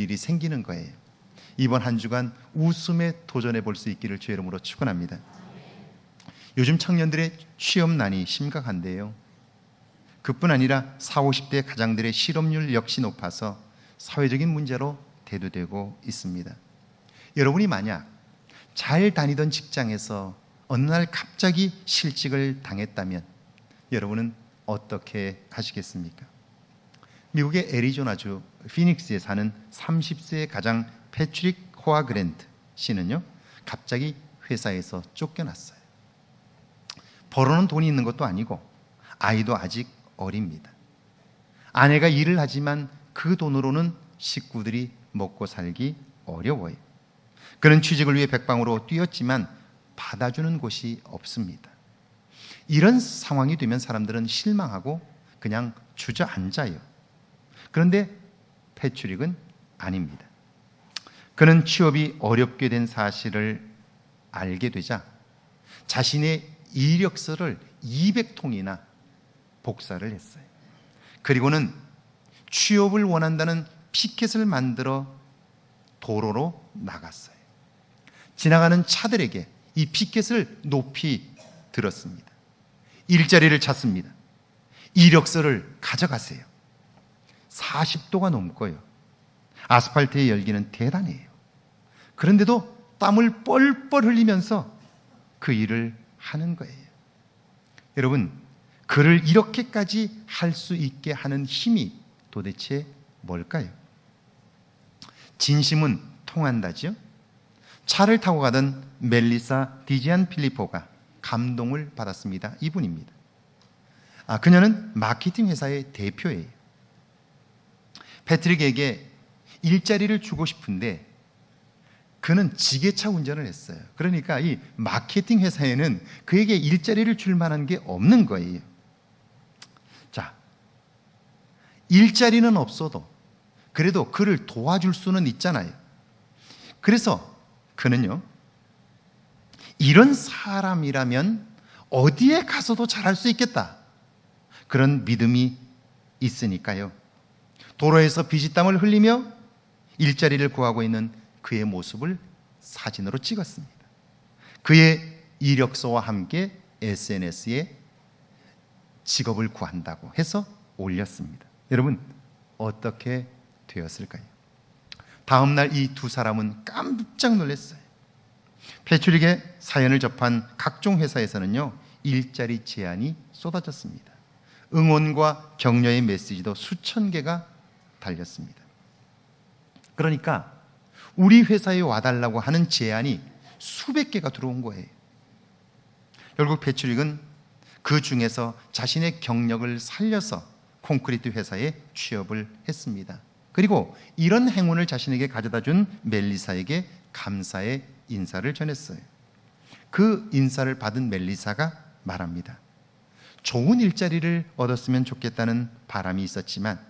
일이 생기는 거예요. 이번 한 주간 웃음에 도전해 볼 수 있기를 주의 이름으로 축원합니다. 요즘 청년들의 취업난이 심각한데요. 그뿐 아니라 40, 50대 가장들의 실업률 역시 높아서 사회적인 문제로 대두되고 있습니다. 여러분이 만약 잘 다니던 직장에서 어느 날 갑자기 실직을 당했다면 여러분은 어떻게 하시겠습니까? 미국의 애리조나주 피닉스에 사는 30세의 가장 패트릭 호아 그랜트 씨는요, 갑자기 회사에서 쫓겨났어요. 벌어놓은 돈이 있는 것도 아니고 아이도 아직 어립니다. 아내가 일을 하지만 그 돈으로는 식구들이 먹고 살기 어려워요. 그는 취직을 위해 백방으로 뛰었지만 받아주는 곳이 없습니다. 이런 상황이 되면 사람들은 실망하고 그냥 주저앉아요. 그런데 패트릭은 아닙니다. 그는 취업이 어렵게 된 사실을 알게 되자 자신의 이력서를 200통이나 복사를 했어요. 그리고는 취업을 원한다는 피켓을 만들어 도로로 나갔어요. 지나가는 차들에게 이 피켓을 높이 들었습니다. 일자리를 찾습니다. 이력서를 가져가세요. 40도가 넘고요. 아스팔트의 열기는 대단해요. 그런데도 땀을 뻘뻘 흘리면서 그 일을 하는 거예요. 여러분, 그를 이렇게까지 할 수 있게 하는 힘이 도대체 뭘까요? 진심은 통한다죠. 차를 타고 가던 멜리사 디지안 필리포가 감동을 받았습니다. 이분입니다. 그녀는 마케팅 회사의 대표예요. 패트릭에게 일자리를 주고 싶은데 그는 지게차 운전을 했어요. 그러니까 이 마케팅 회사에는 그에게 일자리를 줄 만한 게 없는 거예요. 자, 일자리는 없어도 그래도 그를 도와줄 수는 있잖아요. 그래서 그는요, 이런 사람이라면 어디에 가서도 잘할 수 있겠다, 그런 믿음이 있으니까요, 도로에서 비지땀을 흘리며 일자리를 구하고 있는 그의 모습을 사진으로 찍었습니다. 그의 이력서와 함께 SNS에 직업을 구한다고 해서 올렸습니다. 여러분, 어떻게 되었을까요? 다음 날 이 두 사람은 깜짝 놀랐어요. 패트릭의 사연을 접한 각종 회사에서는요, 일자리 제안이 쏟아졌습니다. 응원과 격려의 메시지도 수천 개가 달렸습니다. 그러니까 우리 회사에 와달라고 하는 제안이 수백 개가 들어온 거예요. 결국 패트릭은 그 중에서 자신의 경력을 살려서 콘크리트 회사에 취업을 했습니다. 그리고 이런 행운을 자신에게 가져다 준 멜리사에게 감사의 인사를 전했어요. 그 인사를 받은 멜리사가 말합니다. 좋은 일자리를 얻었으면 좋겠다는 바람이 있었지만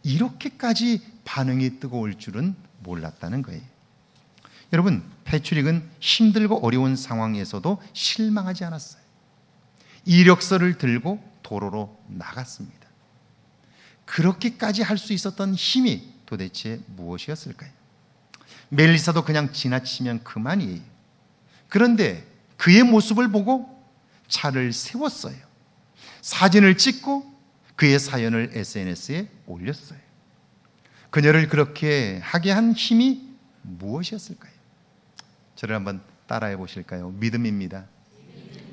이렇게까지 반응이 뜨거울 줄은 몰랐다는 거예요. 여러분, 패트릭은 힘들고 어려운 상황에서도 실망하지 않았어요. 이력서를 들고 도로로 나갔습니다. 그렇게까지 할 수 있었던 힘이 도대체 무엇이었을까요? 멜리사도 그냥 지나치면 그만이에요. 그런데 그의 모습을 보고 차를 세웠어요. 사진을 찍고 그의 사연을 SNS에 올렸어요. 그녀를 그렇게 하게 한 힘이 무엇이었을까요? 저를 한번 따라해 보실까요? 믿음입니다.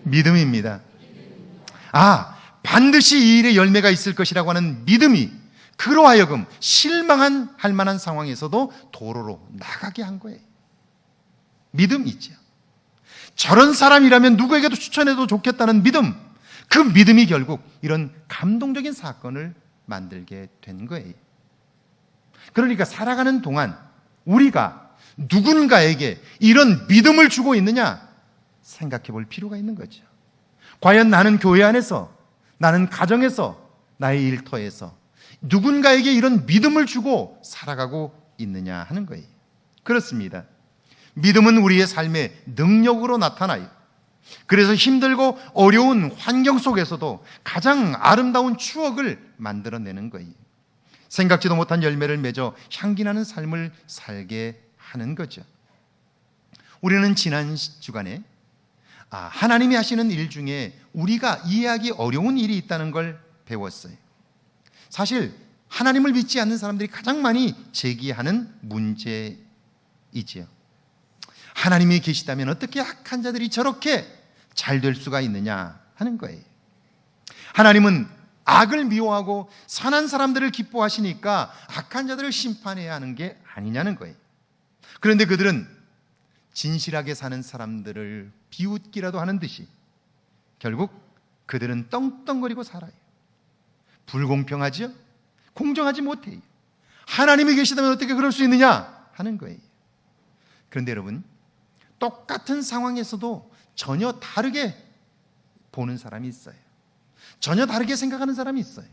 믿음입니다. 반드시 이 일에 열매가 있을 것이라고 하는 믿음이 그로 하여금 실망할 만한 상황에서도 도로로 나가게 한 거예요. 믿음이죠. 저런 사람이라면 누구에게도 추천해도 좋겠다는 믿음, 그 믿음이 결국 이런 감동적인 사건을 만들게 된 거예요. 그러니까 살아가는 동안 우리가 누군가에게 이런 믿음을 주고 있느냐 생각해 볼 필요가 있는 거죠. 과연 나는 교회 안에서, 나는 가정에서, 나의 일터에서 누군가에게 이런 믿음을 주고 살아가고 있느냐 하는 거예요. 그렇습니다. 믿음은 우리의 삶의 능력으로 나타나요. 그래서 힘들고 어려운 환경 속에서도 가장 아름다운 추억을 만들어내는 거예요. 생각지도 못한 열매를 맺어 향기나는 삶을 살게 하는 거죠. 우리는 지난 주간에 하나님이 하시는 일 중에 우리가 이해하기 어려운 일이 있다는 걸 배웠어요. 사실 하나님을 믿지 않는 사람들이 가장 많이 제기하는 문제이지요. 하나님이 계시다면 어떻게 악한 자들이 저렇게 잘 될 수가 있느냐 하는 거예요. 하나님은 악을 미워하고 선한 사람들을 기뻐하시니까 악한 자들을 심판해야 하는 게 아니냐는 거예요. 그런데 그들은 진실하게 사는 사람들을 비웃기라도 하는 듯이 결국 그들은 떵떵거리고 살아요. 불공평하죠? 공정하지 못해요. 하나님이 계시다면 어떻게 그럴 수 있느냐 하는 거예요. 그런데 여러분, 똑같은 상황에서도 전혀 다르게 보는 사람이 있어요. 전혀 다르게 생각하는 사람이 있어요.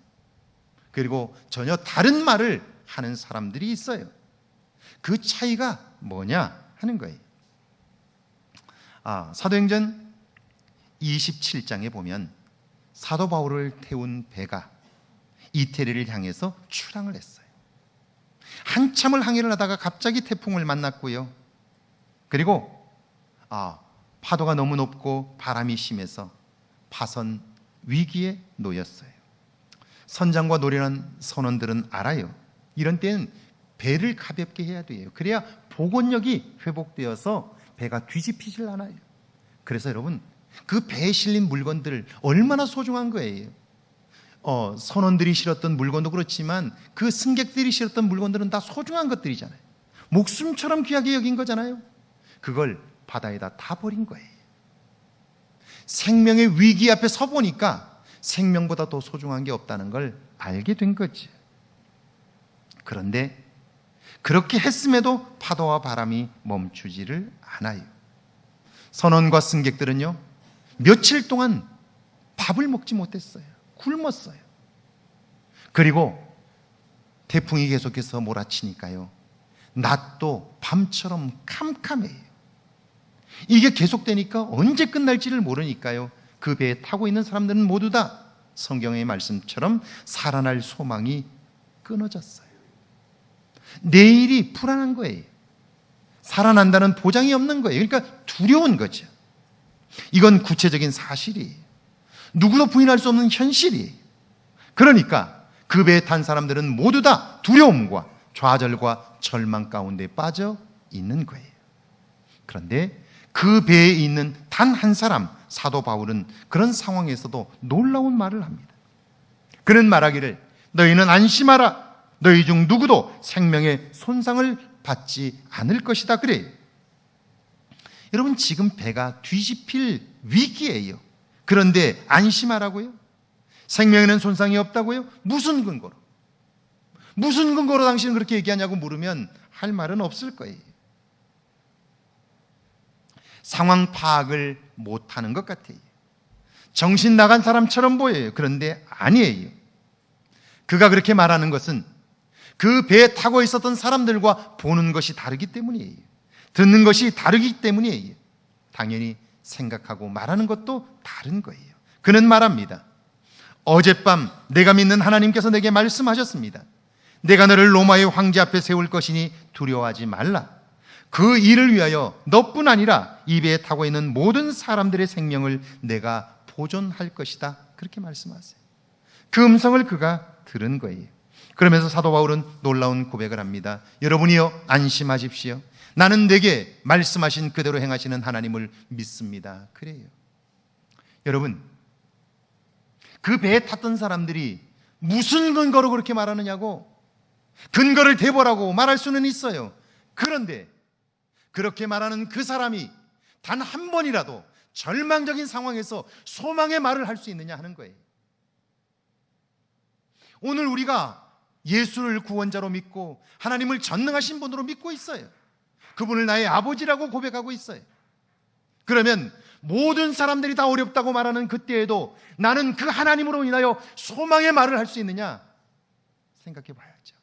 그리고 전혀 다른 말을 하는 사람들이 있어요. 그 차이가 뭐냐 하는 거예요. 사도행전 27장에 보면 사도 바울을 태운 배가 이태리를 향해서 출항을 했어요. 한참을 항해를 하다가 갑자기 태풍을 만났고요. 그리고 파도가 너무 높고 바람이 심해서 파선 위기에 놓였어요. 선장과 노련한 선원들은 알아요. 이런 때는 배를 가볍게 해야 돼요. 그래야 복원력이 회복되어서 배가 뒤집히질 않아요. 그래서 여러분, 그 배에 실린 물건들 얼마나 소중한 거예요. 선원들이 실었던 물건도 그렇지만 그 승객들이 실었던 물건들은 다 소중한 것들이잖아요. 목숨처럼 귀하게 여긴 거잖아요. 그걸 바다에다 다 버린 거예요. 생명의 위기 앞에 서 보니까 생명보다 더 소중한 게 없다는 걸 알게 된 거지. 그런데 그렇게 했음에도 파도와 바람이 멈추지를 않아요. 선원과 승객들은요, 며칠 동안 밥을 먹지 못했어요. 굶었어요. 그리고 태풍이 계속해서 몰아치니까요, 낮도 밤처럼 캄캄해요. 이게 계속되니까 언제 끝날지를 모르니까요, 그 배에 타고 있는 사람들은 모두 다 성경의 말씀처럼 살아날 소망이 끊어졌어요. 내일이 불안한 거예요. 살아난다는 보장이 없는 거예요. 그러니까 두려운 거죠. 이건 구체적인 사실이에요. 누구도 부인할 수 없는 현실이에요. 그러니까 그 배에 탄 사람들은 모두 다 두려움과 좌절과 절망 가운데 빠져 있는 거예요. 그런데 그 배에 있는 단 한 사람, 사도 바울은 그런 상황에서도 놀라운 말을 합니다. 그는 말하기를, 너희는 안심하라. 너희 중 누구도 생명의 손상을 받지 않을 것이다 그래요. 여러분, 지금 배가 뒤집힐 위기예요. 그런데 안심하라고요? 생명에는 손상이 없다고요? 무슨 근거로? 무슨 근거로 당신은 그렇게 얘기하냐고 물으면 할 말은 없을 거예요. 상황 파악을 못하는 것 같아요. 정신 나간 사람처럼 보여요. 그런데 아니에요. 그가 그렇게 말하는 것은 그 배에 타고 있었던 사람들과 보는 것이 다르기 때문이에요. 듣는 것이 다르기 때문이에요. 당연히 생각하고 말하는 것도 다른 거예요. 그는 말합니다. 어젯밤 내가 믿는 하나님께서 내게 말씀하셨습니다. 내가 너를 로마의 황제 앞에 세울 것이니 두려워하지 말라. 그 일을 위하여 너뿐 아니라 이 배에 타고 있는 모든 사람들의 생명을 내가 보존할 것이다. 그렇게 말씀하세요. 그 음성을 그가 들은 거예요. 그러면서 사도 바울은 놀라운 고백을 합니다. 여러분이요, 안심하십시오. 나는 내게 말씀하신 그대로 행하시는 하나님을 믿습니다. 그래요. 여러분, 그 배에 탔던 사람들이 무슨 근거로 그렇게 말하느냐고, 근거를 대보라고 말할 수는 있어요. 그런데 그렇게 말하는 그 사람이 단 한 번이라도 절망적인 상황에서 소망의 말을 할 수 있느냐 하는 거예요. 오늘 우리가 예수를 구원자로 믿고 하나님을 전능하신 분으로 믿고 있어요. 그분을 나의 아버지라고 고백하고 있어요. 그러면 모든 사람들이 다 어렵다고 말하는 그때에도 나는 그 하나님으로 인하여 소망의 말을 할 수 있느냐 생각해 봐야죠.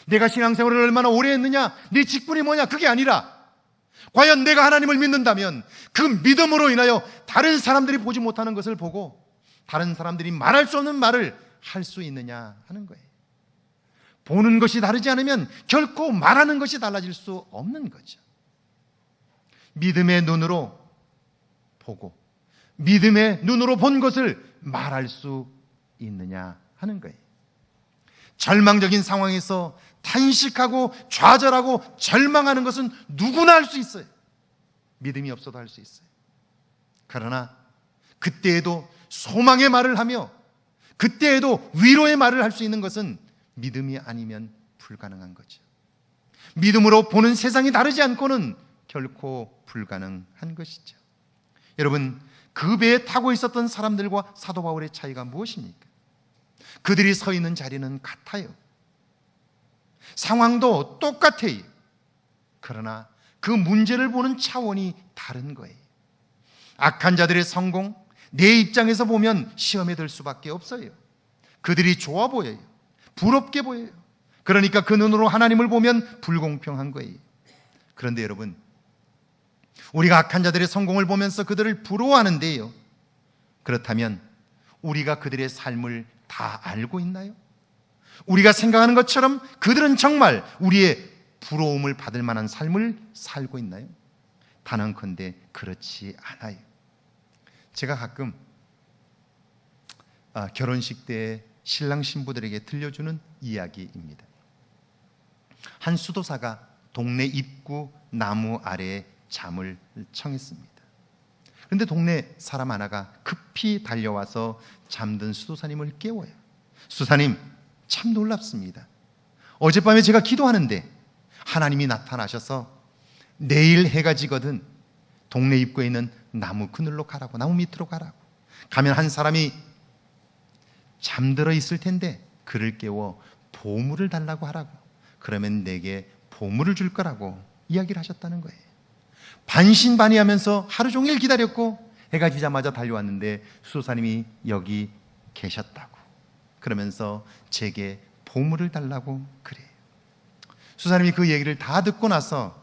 내가 신앙생활을 얼마나 오래 했느냐, 네 직분이 뭐냐, 그게 아니라 과연 내가 하나님을 믿는다면 그 믿음으로 인하여 다른 사람들이 보지 못하는 것을 보고 다른 사람들이 말할 수 없는 말을 할 수 있느냐 하는 거예요. 보는 것이 다르지 않으면 결코 말하는 것이 달라질 수 없는 거죠. 믿음의 눈으로 보고 믿음의 눈으로 본 것을 말할 수 있느냐 하는 거예요. 절망적인 상황에서 탄식하고 좌절하고 절망하는 것은 누구나 할 수 있어요. 믿음이 없어도 할 수 있어요. 그러나 그때에도 소망의 말을 하며 그때에도 위로의 말을 할 수 있는 것은 믿음이 아니면 불가능한 거죠. 믿음으로 보는 세상이 다르지 않고는 결코 불가능한 것이죠. 여러분, 그 배에 타고 있었던 사람들과 사도 바울의 차이가 무엇입니까? 그들이 서 있는 자리는 같아요. 상황도 똑같아요. 그러나 그 문제를 보는 차원이 다른 거예요. 악한 자들의 성공, 내 입장에서 보면 시험에 들 수밖에 없어요. 그들이 좋아 보여요. 부럽게 보여요. 그러니까 그 눈으로 하나님을 보면 불공평한 거예요. 그런데 여러분, 우리가 악한 자들의 성공을 보면서 그들을 부러워하는데요, 그렇다면 우리가 그들의 삶을 다 알고 있나요? 우리가 생각하는 것처럼 그들은 정말 우리의 부러움을 받을 만한 삶을 살고 있나요? 단언컨대 그렇지 않아요. 제가 가끔 결혼식 때 신랑 신부들에게 들려주는 이야기입니다. 한 수도사가 동네 입구 나무 아래에 잠을 청했습니다. 그런데 동네 사람 하나가 급히 달려와서 잠든 수도사님을 깨워요. 수사님, 참 놀랍습니다. 어젯밤에 제가 기도하는데 하나님이 나타나셔서 내일 해가 지거든 동네 입구에 있는 나무 그늘로 가라고, 나무 밑으로 가라고. 가면 한 사람이 잠들어 있을 텐데 그를 깨워 보물을 달라고 하라고. 그러면 내게 보물을 줄 거라고 이야기를 하셨다는 거예요. 반신반의하면서 하루 종일 기다렸고 해가 지자마자 달려왔는데 수도사님이 여기 계셨다고 그러면서 제게 보물을 달라고 그래요. 수사님이 그 얘기를 다 듣고 나서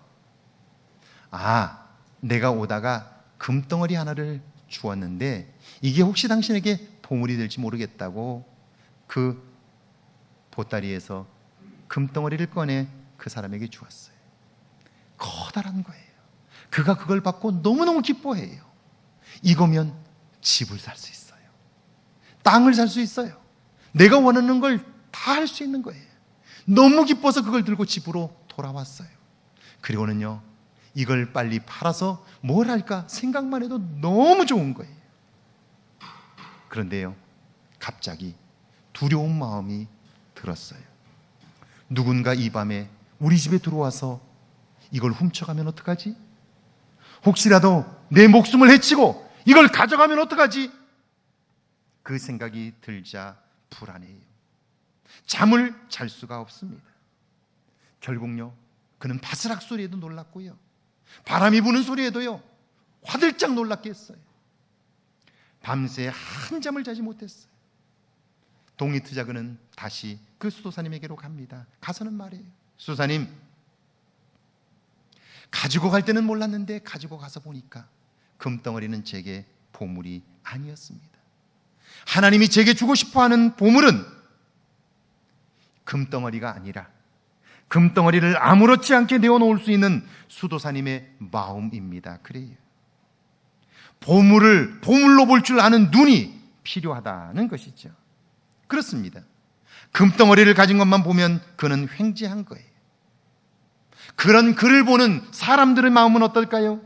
내가 오다가 금덩어리 하나를 주었는데 이게 혹시 당신에게 보물이 될지 모르겠다고 그 보따리에서 금덩어리를 꺼내 그 사람에게 주었어요. 커다란 거예요. 그가 그걸 받고 너무너무 기뻐해요. 이거면 집을 살 수 있어요. 땅을 살 수 있어요. 내가 원하는 걸 다 할 수 있는 거예요. 너무 기뻐서 그걸 들고 집으로 돌아왔어요. 그리고는요, 이걸 빨리 팔아서 뭘 할까 생각만 해도 너무 좋은 거예요. 그런데요, 갑자기 두려운 마음이 들었어요. 누군가 이 밤에 우리 집에 들어와서 이걸 훔쳐가면 어떡하지? 혹시라도 내 목숨을 해치고 이걸 가져가면 어떡하지? 그 생각이 들자 불안해요. 잠을 잘 수가 없습니다. 결국요, 그는 바스락 소리에도 놀랐고요, 바람이 부는 소리에도요 화들짝 놀랐게 했어요. 밤새 한잠을 자지 못했어요. 동리 트자 그는 다시 그 수도사님에게로 갑니다. 가서는 말해요. 수도사님, 가지고 갈 때는 몰랐는데 가지고 가서 보니까 금덩어리는 제게 보물이 아니었습니다. 하나님이 제게 주고 싶어하는 보물은 금덩어리가 아니라 금덩어리를 아무렇지 않게 내어놓을 수 있는 수도사님의 마음입니다. 그래요. 보물로 볼 줄 아는 눈이 필요하다는 것이죠. 그렇습니다. 금덩어리를 가진 것만 보면 그는 횡재한 거예요. 그런 그를 보는 사람들의 마음은 어떨까요?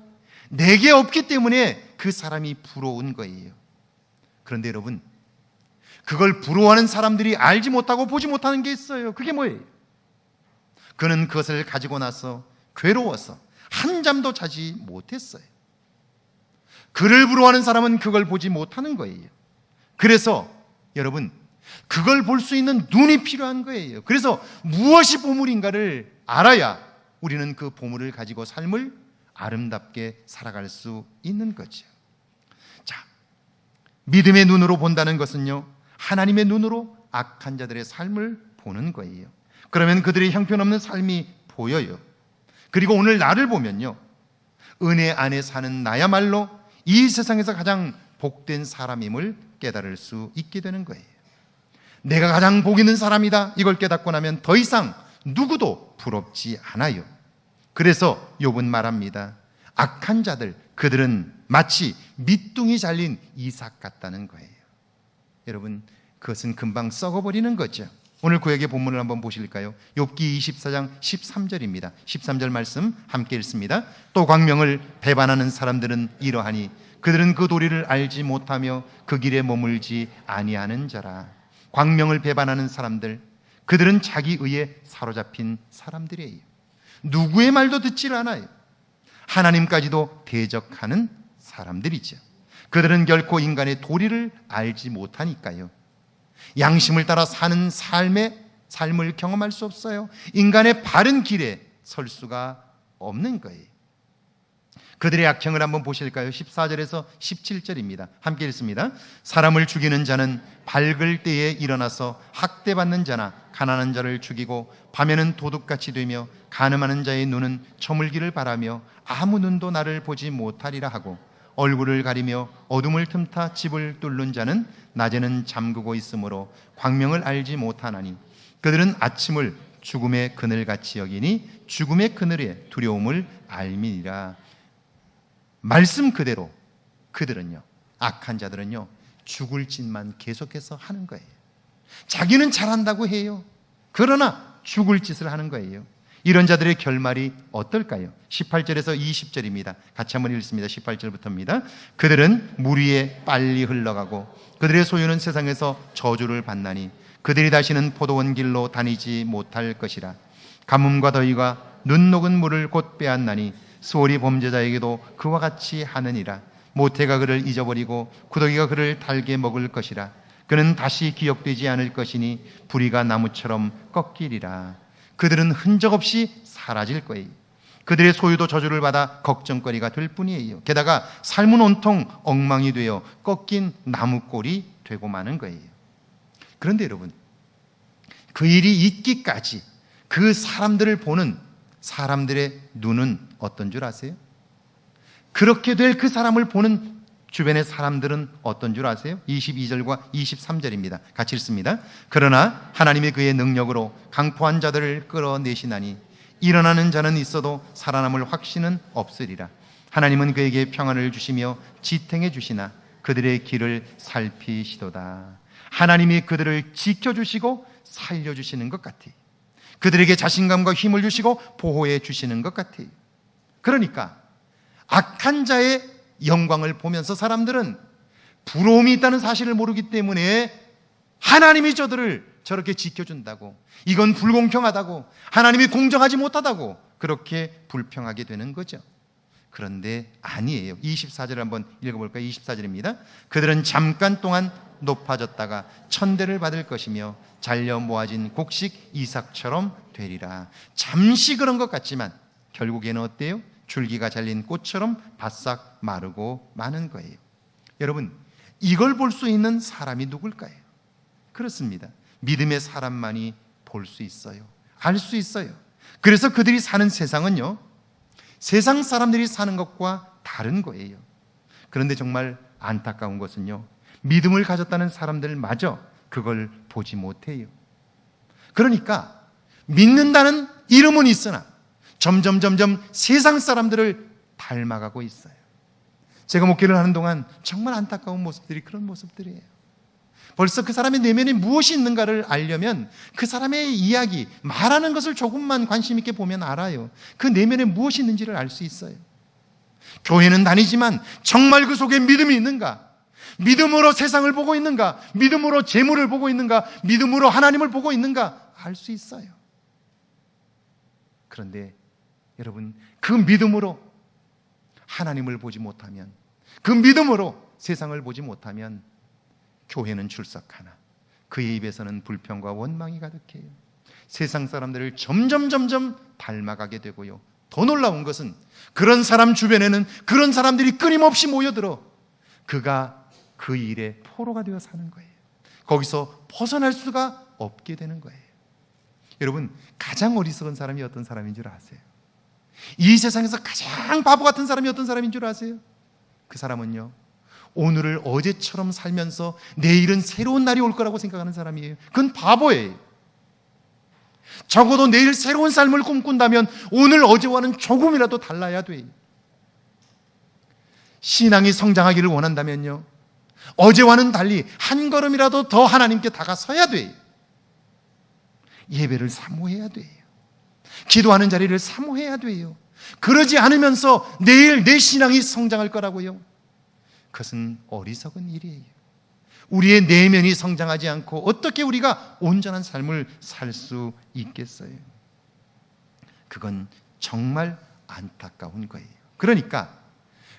내게 없기 때문에 그 사람이 부러운 거예요. 그런데 여러분, 그걸 부러워하는 사람들이 알지 못하고 보지 못하는 게 있어요. 그게 뭐예요? 그는 그것을 가지고 나서 괴로워서 한잠도 자지 못했어요. 그를 부러워하는 사람은 그걸 보지 못하는 거예요. 그래서 여러분, 그걸 볼 수 있는 눈이 필요한 거예요. 그래서 무엇이 보물인가를 알아야 우리는 그 보물을 가지고 삶을 아름답게 살아갈 수 있는 거죠. 자, 믿음의 눈으로 본다는 것은요, 하나님의 눈으로 악한 자들의 삶을 보는 거예요. 그러면 그들의 형편없는 삶이 보여요. 그리고 오늘 나를 보면요, 은혜 안에 사는 나야말로 이 세상에서 가장 복된 사람임을 깨달을 수 있게 되는 거예요. 내가 가장 복 있는 사람이다, 이걸 깨닫고 나면 더 이상 누구도 부럽지 않아요. 그래서 욥은 말합니다. 악한 자들, 그들은 마치 밑둥이 잘린 이삭 같다는 거예요. 여러분, 그것은 금방 썩어버리는 거죠. 오늘 구약의 본문을 한번 보실까요? 욥기 24장 13절입니다. 13절 말씀 함께 읽습니다. 또 광명을 배반하는 사람들은 이러하니 그들은 그 도리를 알지 못하며 그 길에 머물지 아니하는 자라. 광명을 배반하는 사람들, 그들은 자기 의에 사로잡힌 사람들이에요. 누구의 말도 듣질 않아요. 하나님까지도 대적하는 사람들이죠. 그들은 결코 인간의 도리를 알지 못하니까요. 양심을 따라 사는 삶을 경험할 수 없어요. 인간의 바른 길에 설 수가 없는 거예요. 그들의 악행을 한번 보실까요? 14절에서 17절입니다. 함께 읽습니다. 사람을 죽이는 자는 밝을 때에 일어나서 학대받는 자나 가난한 자를 죽이고 밤에는 도둑같이 되며 간음하는 자의 눈은 저물기를 바라며 아무 눈도 나를 보지 못하리라 하고 얼굴을 가리며 어둠을 틈타 집을 뚫는 자는 낮에는 잠그고 있으므로 광명을 알지 못하나니 그들은 아침을 죽음의 그늘같이 여기니 죽음의 그늘의 두려움을 알미니라. 말씀 그대로 그들은요, 악한 자들은요, 죽을 짓만 계속해서 하는 거예요. 자기는 잘한다고 해요. 그러나 죽을 짓을 하는 거예요. 이런 자들의 결말이 어떨까요? 18절에서 20절입니다. 같이 한번 읽습니다. 18절부터입니다. 그들은 물 위에 빨리 흘러가고 그들의 소유는 세상에서 저주를 받나니 그들이 다시는 포도원 길로 다니지 못할 것이라. 가뭄과 더위가 눈 녹은 물을 곧 빼앗나니 수월이 범죄자에게도 그와 같이 하느니라. 모태가 그를 잊어버리고 구더기가 그를 달게 먹을 것이라. 그는 다시 기억되지 않을 것이니 부리가 나무처럼 꺾이리라. 그들은 흔적 없이 사라질 거예요. 그들의 소유도 저주를 받아 걱정거리가 될 뿐이에요. 게다가 삶은 온통 엉망이 되어 꺾인 나무꼴이 되고 마는 거예요. 그런데 여러분, 그 일이 있기까지 그 사람들을 보는 사람들의 눈은 어떤 줄 아세요? 그렇게 될 그 사람을 보는 주변의 사람들은 어떤 줄 아세요? 22절과 23절입니다. 같이 읽습니다. 그러나 하나님이 그의 능력으로 강포한 자들을 끌어내시나니 일어나는 자는 있어도 살아남을 확신은 없으리라. 하나님은 그에게 평안을 주시며 지탱해 주시나 그들의 길을 살피시도다. 하나님이 그들을 지켜주시고 살려주시는 것 같아요. 그들에게 자신감과 힘을 주시고 보호해 주시는 것 같아요. 그러니까 악한 자의 영광을 보면서 사람들은 부러움이 있다는 사실을 모르기 때문에 하나님이 저들을 저렇게 지켜준다고, 이건 불공평하다고, 하나님이 공정하지 못하다고 그렇게 불평하게 되는 거죠. 그런데 아니에요. 24절 한번 읽어볼까요? 24절입니다. 그들은 잠깐 동안 높아졌다가 천대를 받을 것이며 잘려 모아진 곡식 이삭처럼 되리라. 잠시 그런 것 같지만 결국에는 어때요? 줄기가 잘린 꽃처럼 바싹 마르고 마는 거예요. 여러분, 이걸 볼 수 있는 사람이 누굴까요? 그렇습니다. 믿음의 사람만이 볼 수 있어요. 알 수 있어요. 그래서 그들이 사는 세상은요, 세상 사람들이 사는 것과 다른 거예요. 그런데 정말 안타까운 것은요, 믿음을 가졌다는 사람들마저 그걸 보지 못해요. 그러니까 믿는다는 이름은 있으나 점점 세상 사람들을 닮아가고 있어요. 제가 목회를 하는 동안 정말 안타까운 모습들이 그런 모습들이에요. 벌써 그 사람의 내면에 무엇이 있는가를 알려면 그 사람의 이야기, 말하는 것을 조금만 관심 있게 보면 알아요. 그 내면에 무엇이 있는지를 알 수 있어요. 교회는 다니지만 정말 그 속에 믿음이 있는가? 믿음으로 세상을 보고 있는가? 믿음으로 재물을 보고 있는가? 믿음으로 하나님을 보고 있는가? 알 수 있어요. 그런데 여러분, 그 믿음으로 하나님을 보지 못하면, 그 믿음으로 세상을 보지 못하면 교회는 출석하나 그의 입에서는 불평과 원망이 가득해요. 세상 사람들을 점점 닮아가게 되고요. 더 놀라운 것은 그런 사람 주변에는 그런 사람들이 끊임없이 모여들어 그가 그 일에 포로가 되어 사는 거예요. 거기서 벗어날 수가 없게 되는 거예요. 여러분, 가장 어리석은 사람이 어떤 사람인 줄 아세요? 이 세상에서 가장 바보 같은 사람이 어떤 사람인 줄 아세요? 그 사람은요, 오늘을 어제처럼 살면서 내일은 새로운 날이 올 거라고 생각하는 사람이에요. 그건 바보예요. 적어도 내일 새로운 삶을 꿈꾼다면 오늘 어제와는 조금이라도 달라야 돼요. 신앙이 성장하기를 원한다면요, 어제와는 달리 한 걸음이라도 더 하나님께 다가서야 돼요. 예배를 사모해야 돼요. 기도하는 자리를 사모해야 돼요. 그러지 않으면서 내일 내 신앙이 성장할 거라고요? 그것은 어리석은 일이에요. 우리의 내면이 성장하지 않고 어떻게 우리가 온전한 삶을 살 수 있겠어요? 그건 정말 안타까운 거예요. 그러니까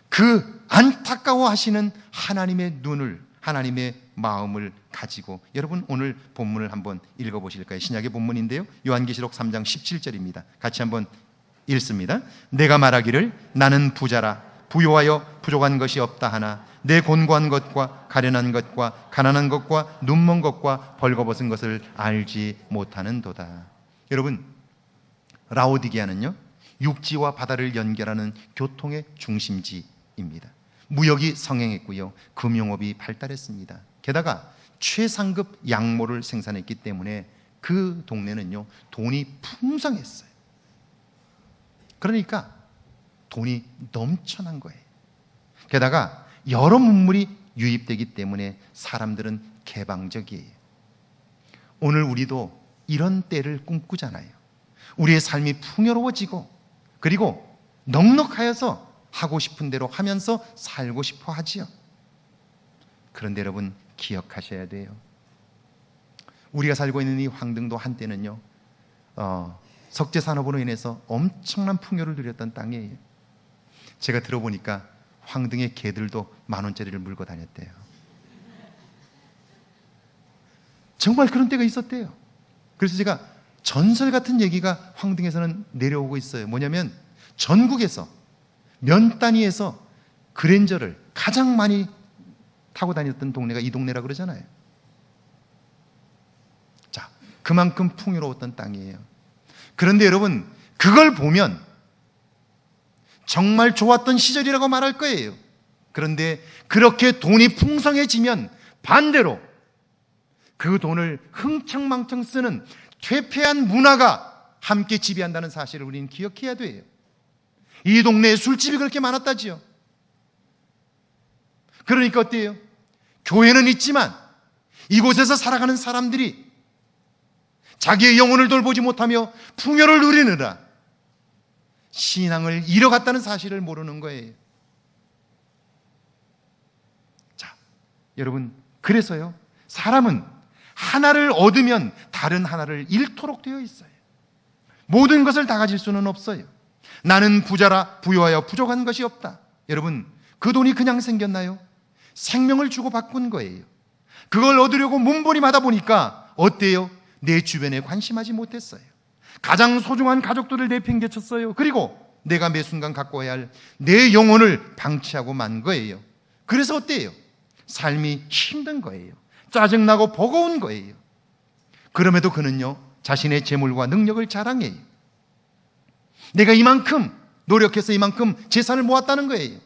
그 안타까워하시는 하나님의 눈을, 하나님의 마음을 가지고 여러분 오늘 본문을 한번 읽어보실까요? 신약의 본문인데요, 요한계시록 3장 17절입니다. 같이 한번 읽습니다. 내가 말하기를 나는 부자라 부요하여 부족한 것이 없다 하나 내 곤고한 것과 가련한 것과 가난한 것과 눈먼 것과 벌거벗은 것을 알지 못하는도다. 여러분, 라오디게아는요, 육지와 바다를 연결하는 교통의 중심지입니다. 무역이 성행했고요, 금융업이 발달했습니다. 게다가 최상급 양모를 생산했기 때문에 그 동네는요, 돈이 풍성했어요. 그러니까 돈이 넘쳐난 거예요. 게다가 여러 문물이 유입되기 때문에 사람들은 개방적이에요. 오늘 우리도 이런 때를 꿈꾸잖아요. 우리의 삶이 풍요로워지고 그리고 넉넉하여서 하고 싶은 대로 하면서 살고 싶어 하지요. 그런데 여러분 기억하셔야 돼요. 우리가 살고 있는 이 황등도 한때는요, 석재산업으로 인해서 엄청난 풍요를 누렸던 땅이에요. 제가 들어보니까 황등의 개들도 10,000원짜리를 물고 다녔대요. 정말 그런 때가 있었대요. 그래서 제가 전설 같은 얘기가 황등에서는 내려오고 있어요. 뭐냐면 전국에서 면 단위에서 그랜저를 가장 많이 타고 다녔던 동네가 이 동네라 그러잖아요. 자, 그만큼 풍요로웠던 땅이에요. 그런데 여러분, 그걸 보면 정말 좋았던 시절이라고 말할 거예요. 그런데 그렇게 돈이 풍성해지면 반대로 그 돈을 흥청망청 쓰는 퇴폐한 문화가 함께 지배한다는 사실을 우리는 기억해야 돼요. 이 동네에 술집이 그렇게 많았다지요. 그러니까 어때요? 교회는 있지만 이곳에서 살아가는 사람들이 자기의 영혼을 돌보지 못하며 풍요를 누리느라 신앙을 잃어갔다는 사실을 모르는 거예요. 자, 여러분, 그래서요, 사람은 하나를 얻으면 다른 하나를 잃도록 되어 있어요. 모든 것을 다 가질 수는 없어요. 나는 부자라 부유하여 부족한 것이 없다. 여러분, 그 돈이 그냥 생겼나요? 생명을 주고 바꾼 거예요. 그걸 얻으려고 몸부림하다 보니까 어때요? 내 주변에 관심하지 못했어요. 가장 소중한 가족들을 내팽개쳤어요. 그리고 내가 매 순간 갖고 와야 할 내 영혼을 방치하고 만 거예요. 그래서 어때요? 삶이 힘든 거예요. 짜증나고 버거운 거예요. 그럼에도 그는요, 자신의 재물과 능력을 자랑해요. 내가 이만큼 노력해서 이만큼 재산을 모았다는 거예요.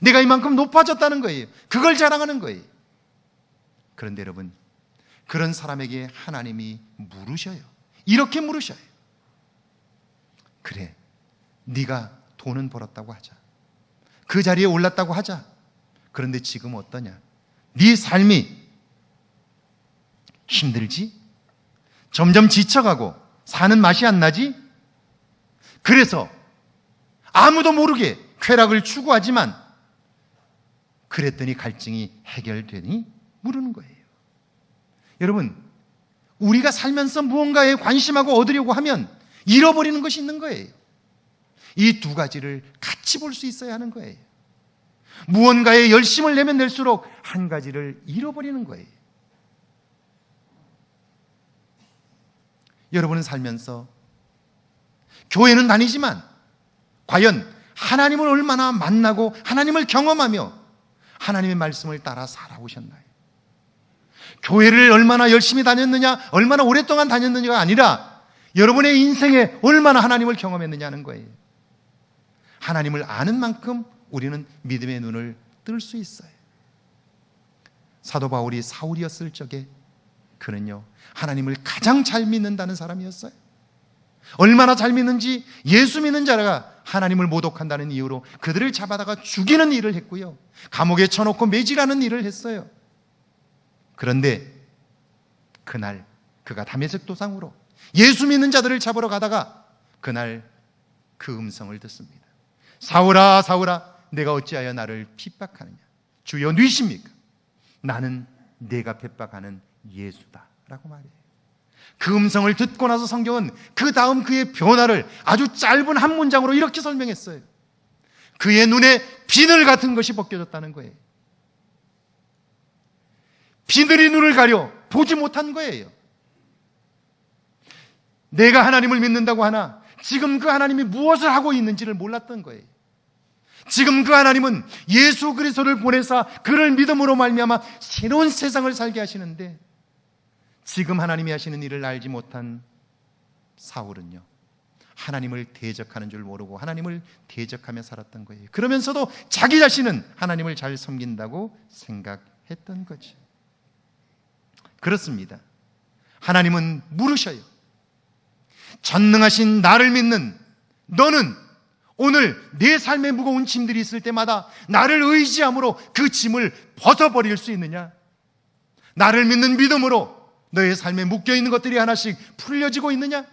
내가 이만큼 높아졌다는 거예요. 그걸 자랑하는 거예요. 그런데 여러분, 그런 사람에게 하나님이 물으셔요. 이렇게 물으셔요. 그래, 네가 돈은 벌었다고 하자. 그 자리에 올랐다고 하자. 그런데 지금 어떠냐? 네 삶이 힘들지? 점점 지쳐가고 사는 맛이 안 나지? 그래서 아무도 모르게 쾌락을 추구하지만 그랬더니 갈증이 해결되니? 물으는 거예요. 여러분, 우리가 살면서 무언가에 관심하고 얻으려고 하면 잃어버리는 것이 있는 거예요. 이 두 가지를 같이 볼 수 있어야 하는 거예요. 무언가에 열심을 내면 낼수록 한 가지를 잃어버리는 거예요. 여러분은 살면서 교회는 다니지만 과연 하나님을 얼마나 만나고 하나님을 경험하며 하나님의 말씀을 따라 살아오셨나요? 교회를 얼마나 열심히 다녔느냐, 얼마나 오랫동안 다녔느냐가 아니라 여러분의 인생에 얼마나 하나님을 경험했느냐는 거예요. 하나님을 아는 만큼 우리는 믿음의 눈을 뜰 수 있어요. 사도 바울이 사울이었을 적에 그는요, 하나님을 가장 잘 믿는다는 사람이었어요. 얼마나 잘 믿는지 예수 믿는 자가 하나님을 모독한다는 이유로 그들을 잡아다가 죽이는 일을 했고요, 감옥에 쳐놓고 매질하는 일을 했어요. 그런데 그날 그가 다메섹 도상으로 예수 믿는 자들을 잡으러 가다가 그날 그 음성을 듣습니다. 사울아 사울아, 내가 어찌하여 나를 핍박하느냐. 주여 누이십니까? 나는 내가 핍박하는 예수다 라고 말해요. 그 음성을 듣고 나서 성경은 그 다음 그의 변화를 아주 짧은 한 문장으로 이렇게 설명했어요. 그의 눈에 비늘 같은 것이 벗겨졌다는 거예요. 비늘이 눈을 가려 보지 못한 거예요. 내가 하나님을 믿는다고 하나 지금 그 하나님이 무엇을 하고 있는지를 몰랐던 거예요. 지금 그 하나님은 예수 그리스도를 보내사 그를 믿음으로 말미암아 새로운 세상을 살게 하시는데, 지금 하나님이 하시는 일을 알지 못한 사울은요, 하나님을 대적하는 줄 모르고 하나님을 대적하며 살았던 거예요. 그러면서도 자기 자신은 하나님을 잘 섬긴다고 생각했던 거죠. 그렇습니다. 하나님은 물으셔요. 전능하신 나를 믿는 너는 오늘 내 삶에 무거운 짐들이 있을 때마다 나를 의지함으로 그 짐을 벗어버릴 수 있느냐? 나를 믿는 믿음으로 너의 삶에 묶여있는 것들이 하나씩 풀려지고 있느냐?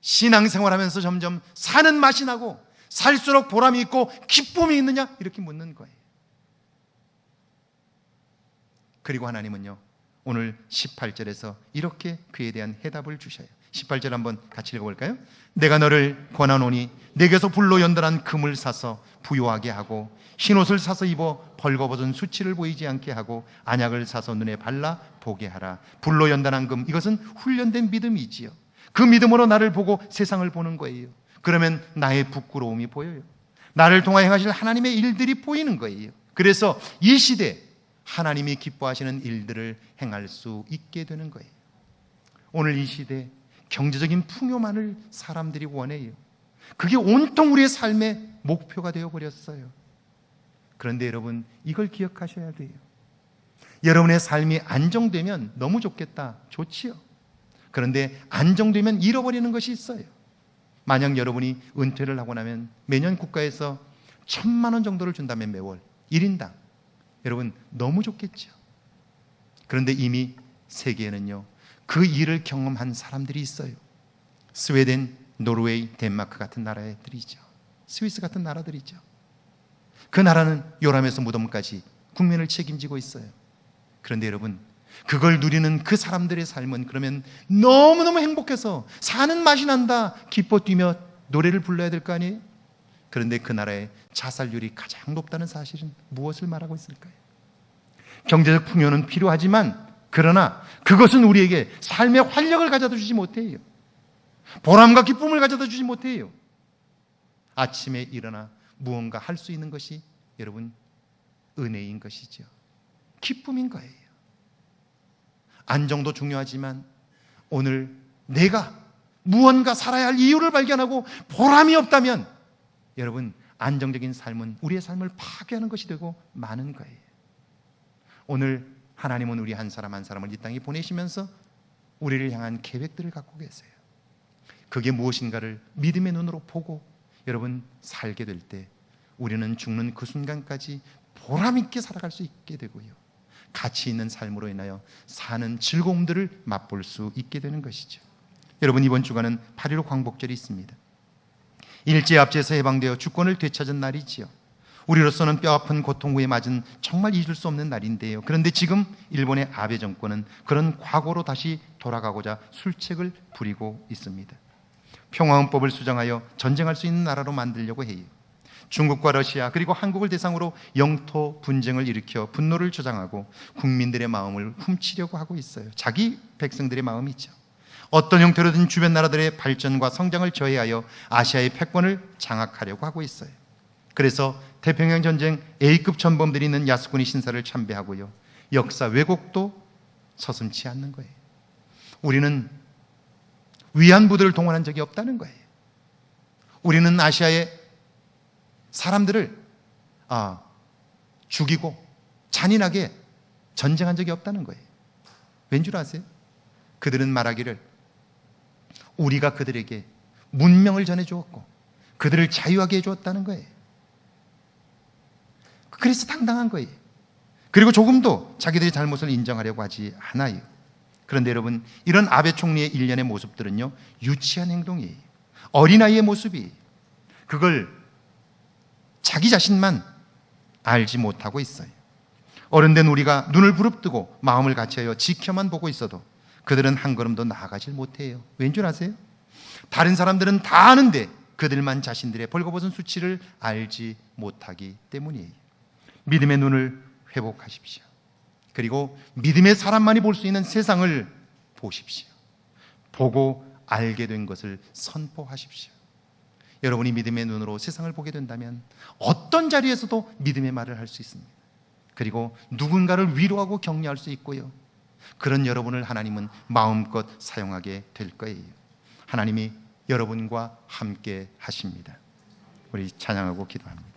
신앙생활하면서 점점 사는 맛이 나고 살수록 보람이 있고 기쁨이 있느냐? 이렇게 묻는 거예요. 그리고 하나님은요, 오늘 18절에서 이렇게 그에 대한 해답을 주셔요. 18절 한번 같이 읽어볼까요? 내가 너를 권하노니 내게서 불로 연단한 금을 사서 부요하게 하고 흰옷을 사서 입어 벌거벗은 수치를 보이지 않게 하고 안약을 사서 눈에 발라 보게 하라. 불로 연단한 금, 이것은 훈련된 믿음이지요. 그 믿음으로 나를 보고 세상을 보는 거예요. 그러면 나의 부끄러움이 보여요. 나를 통하여 행하실 하나님의 일들이 보이는 거예요. 그래서 이 시대 하나님이 기뻐하시는 일들을 행할 수 있게 되는 거예요. 오늘 이 시대 경제적인 풍요만을 사람들이 원해요. 그게 온통 우리의 삶의 목표가 되어버렸어요. 그런데 여러분, 이걸 기억하셔야 돼요. 여러분의 삶이 안정되면 너무 좋겠다, 좋지요. 그런데 안정되면 잃어버리는 것이 있어요. 만약 여러분이 은퇴를 하고 나면 매년 국가에서 1,000만 원 정도를 준다면 매월 1인당, 여러분 너무 좋겠죠. 그런데 이미 세계에는요, 그 일을 경험한 사람들이 있어요. 스웨덴, 노르웨이, 덴마크 같은 나라들이죠. 스위스 같은 나라들이죠. 그 나라는 요람에서 무덤까지 국민을 책임지고 있어요. 그런데 여러분, 그걸 누리는 그 사람들의 삶은 그러면 너무너무 행복해서 사는 맛이 난다, 기뻐 뛰며 노래를 불러야 될 거 아니에요? 그런데 그 나라의 자살률이 가장 높다는 사실은 무엇을 말하고 있을까요? 경제적 풍요는 필요하지만, 그러나 그것은 우리에게 삶의 활력을 가져다 주지 못해요. 보람과 기쁨을 가져다 주지 못해요. 아침에 일어나 무언가 할 수 있는 것이 여러분 은혜인 것이죠. 기쁨인 거예요. 안정도 중요하지만 오늘 내가 무언가 살아야 할 이유를 발견하고 보람이 없다면 여러분, 안정적인 삶은 우리의 삶을 파괴하는 것이 되고 마는 거예요. 오늘 하나님은 우리 한 사람 한 사람을 이 땅에 보내시면서 우리를 향한 계획들을 갖고 계세요. 그게 무엇인가를 믿음의 눈으로 보고 여러분 살게 될 때 우리는 죽는 그 순간까지 보람 있게 살아갈 수 있게 되고요, 가치 있는 삶으로 인하여 사는 즐거움들을 맛볼 수 있게 되는 것이죠. 여러분, 이번 주간은 8.15 광복절이 있습니다. 일제압제에서 해방되어 주권을 되찾은 날이지요. 우리로서는 뼈아픈 고통 후에 맞은 정말 잊을 수 없는 날인데요. 그런데 지금 일본의 아베 정권은 그런 과거로 다시 돌아가고자 술책을 부리고 있습니다. 평화헌법을 수정하여 전쟁할 수 있는 나라로 만들려고 해요. 중국과 러시아 그리고 한국을 대상으로 영토 분쟁을 일으켜 분노를 조장하고 국민들의 마음을 훔치려고 하고 있어요. 자기 백성들의 마음이죠. 어떤 형태로든 주변 나라들의 발전과 성장을 저해하여 아시아의 패권을 장악하려고 하고 있어요. 그래서 태평양 전쟁 A급 전범들이 있는 야스쿠니 신사를 참배하고요, 역사 왜곡도 서슴지 않는 거예요. 우리는 위안부들을 동원한 적이 없다는 거예요. 우리는 아시아의 사람들을 죽이고 잔인하게 전쟁한 적이 없다는 거예요. 왠 줄 아세요? 그들은 말하기를 우리가 그들에게 문명을 전해주었고 그들을 자유하게 해주었다는 거예요. 그래서 당당한 거예요. 그리고 조금도 자기들의 잘못을 인정하려고 하지 않아요. 그런데 여러분, 이런 아베 총리의 일련의 모습들은요, 유치한 행동이에요. 어린아이의 모습이에요. 그걸 자기 자신만 알지 못하고 있어요. 어른된 우리가 눈을 부릅뜨고 마음을 같이하여 지켜만 보고 있어도 그들은 한 걸음도 나아가질 못해요. 왠 줄 아세요? 다른 사람들은 다 아는데 그들만 자신들의 벌거벗은 수치를 알지 못하기 때문이에요. 믿음의 눈을 회복하십시오. 그리고 믿음의 사람만이 볼 수 있는 세상을 보십시오. 보고 알게 된 것을 선포하십시오. 여러분이 믿음의 눈으로 세상을 보게 된다면 어떤 자리에서도 믿음의 말을 할 수 있습니다. 그리고 누군가를 위로하고 격려할 수 있고요. 그런 여러분을 하나님은 마음껏 사용하게 될 거예요. 하나님이 여러분과 함께 하십니다. 우리 찬양하고 기도합니다.